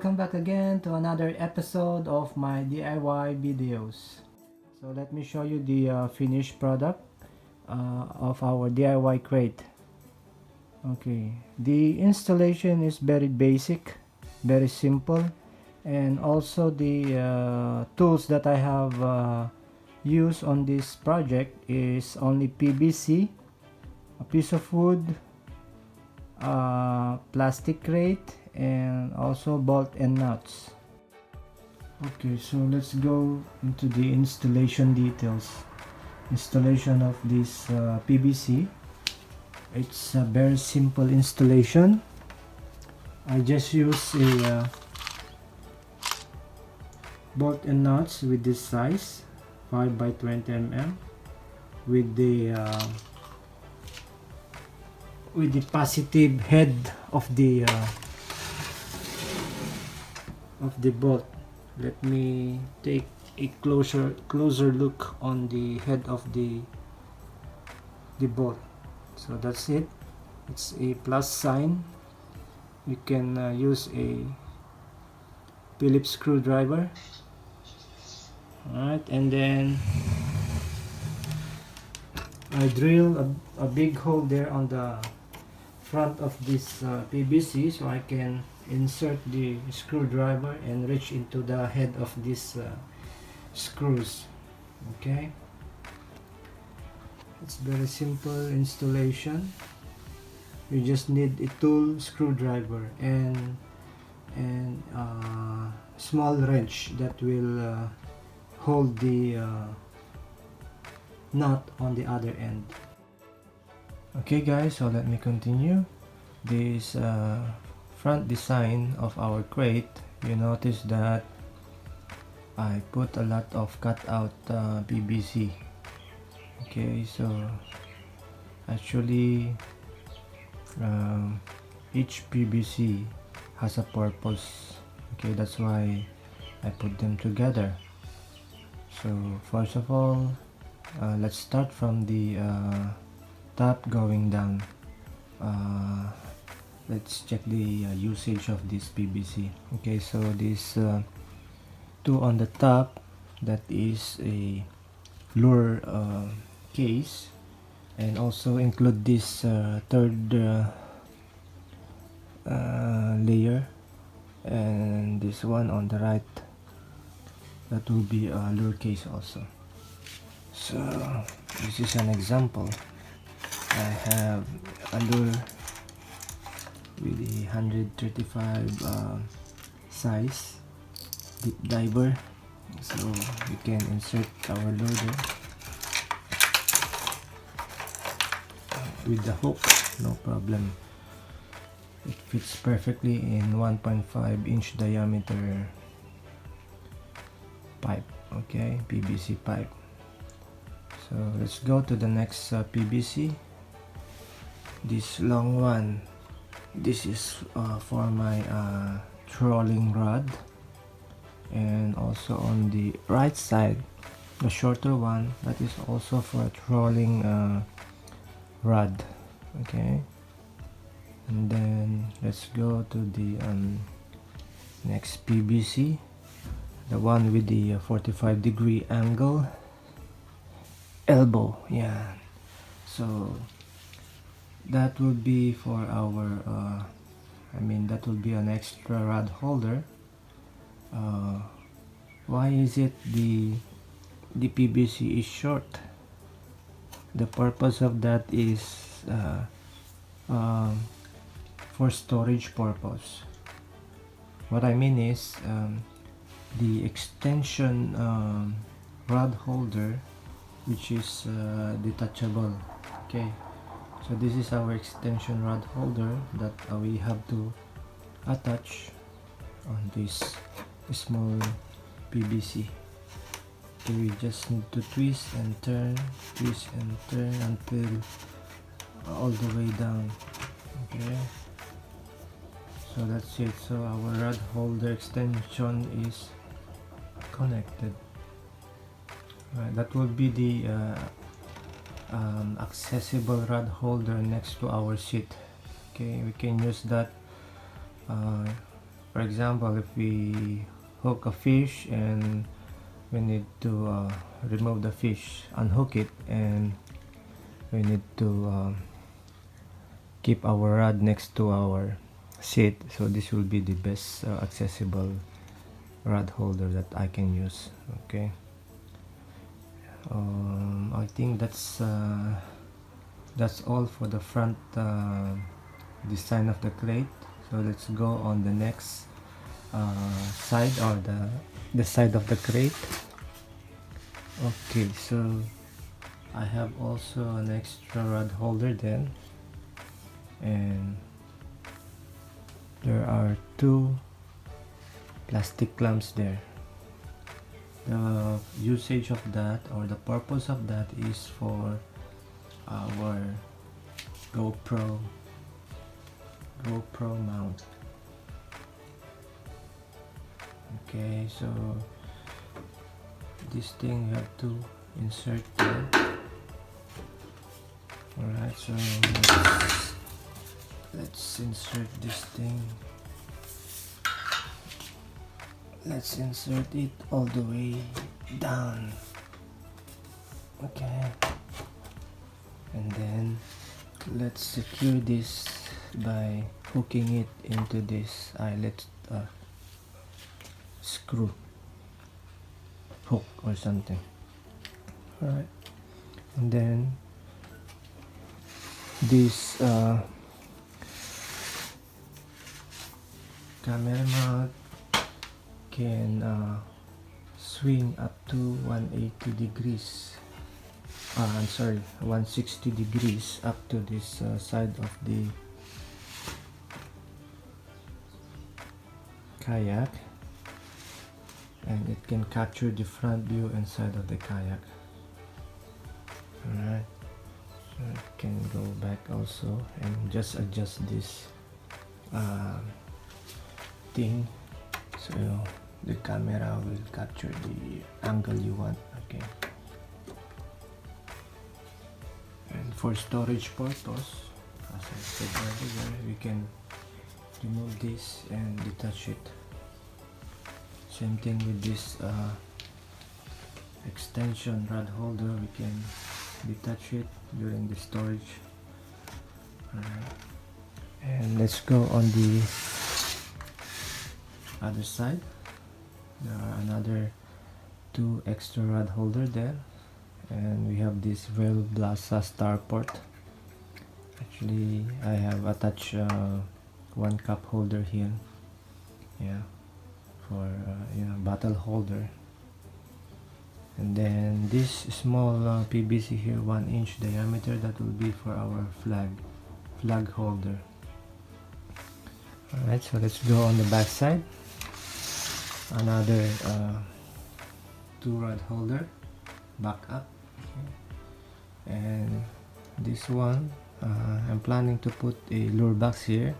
welcome back again to another episode of my DIY videos. So let me show you the finished product of our DIY crate. Okay, the installation is very basic, very simple, and also the tools that I have used on this project is only PVC, a piece of wood, plastic crate, and also bolt and nuts. Okay, so let's go into the installation details. Installation of this PVC. It's a very simple installation. I just use a bolt and nuts with this size, 5 by 20 mm, with the positive head of the bolt. Let me take a closer look on the head of the bolt. So that's it. It's a plus sign. You can use a Phillips screwdriver. Alright, and then I drill a big hole there on the front of this PVC, so I can insert the screwdriver and reach into the head of these screws. Okay, it's very simple installation. You just need a tool, screwdriver, and small wrench that will hold the nut on the other end. Okay guys, so let me continue. This front design of our crate, you notice that I put a lot of cutout PVC. Okay, so actually each PVC has a purpose. Okay, that's why I put them together. So first of all, let's start from the top going down. Let's check the usage of this PVC. Okay, so this two on the top, that is a lure case, and also include this third layer, and this one on the right, that will be a lure case also. So this is an example. I have a lure with a 135 size deep diver, so we can insert our lure there with the hook, no problem. It fits perfectly in 1.5 inch diameter pipe. Okay, PVC pipe. So let's go to the next PVC. This long one, this is for my trolling rod, and also on the right side, the shorter one, that is also for a trolling rod. Okay, and then let's go to the next PVC, the one with the 45-degree angle elbow. Yeah, so that will be for our that will be an extra rod holder. Why is it the PVC is short? The purpose of that is for storage purpose. What I mean is the extension rod holder, which is detachable. Okay, so this is our extension rod holder that we have to attach on this small PVC. Okay, we just need to twist and turn until all the way down. Okay, so that's it. So our rod holder extension is connected. Right, that will be the accessible rod holder next to our seat. Okay, we can use that For example, if we hook a fish and we need to remove the fish, unhook it, and we need to keep our rod next to our seat, so this will be the best accessible rod holder that I can use. Okay, I think that's all for the front design of the crate. So let's go on the next side, or the side of the crate. Okay, so I have also an extra rod holder then, and there are two plastic clamps there. The usage of that, or the purpose of that, is for our GoPro mount. Okay, so this thing you have to insert there. Alright, so let's insert this thing. Let's insert it all the way down. Okay, and then let's secure this by hooking it into this eyelet screw hook or something. Alright, and then this camera mount can swing up to 180 degrees. I'm sorry, 160 degrees up to this side of the kayak, and it can capture the front view and side of the kayak. Alright, so it can go back also, and just adjust this thing so the camera will capture the angle you want. Okay, and for storage purpose, as I said earlier, we can remove this and detach it. Same thing with this extension rod holder, we can detach it during the storage. Alright, and let's go on the other side. There are another two extra rod holder there, and we have this Vel Blasa star port. Actually, I have attached one cup holder here, yeah, for bottle holder. And then this small PVC here, 1 inch diameter, that will be for our flag holder. Alright, so let's go on the back side. Another two rod holder back up. Okay. And this one, I'm planning to put a lure box here.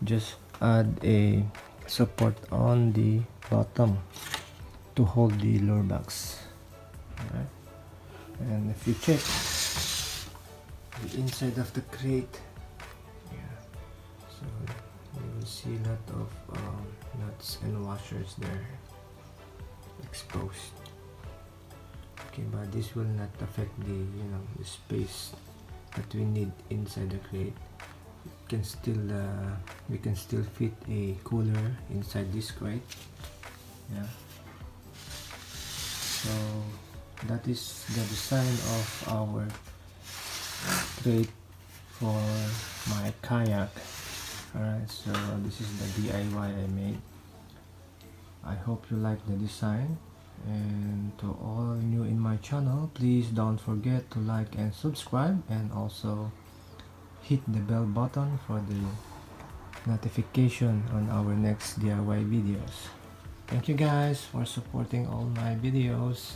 Just add a support on the bottom to hold the lure box. Alright, and if you check the inside of the crate, yeah, so you will see a lot of nuts and washers there exposed. Okay, but this will not affect the the space that we need inside the crate. We can still fit a cooler inside this crate. Yeah, so that is the design of our crate for my kayak. Alright, so this is the DIY I made. I hope you like the design, and to all new in my channel, please don't forget to like and subscribe, and also hit the bell button for the notification on our next DIY videos. Thank you guys for supporting all my videos.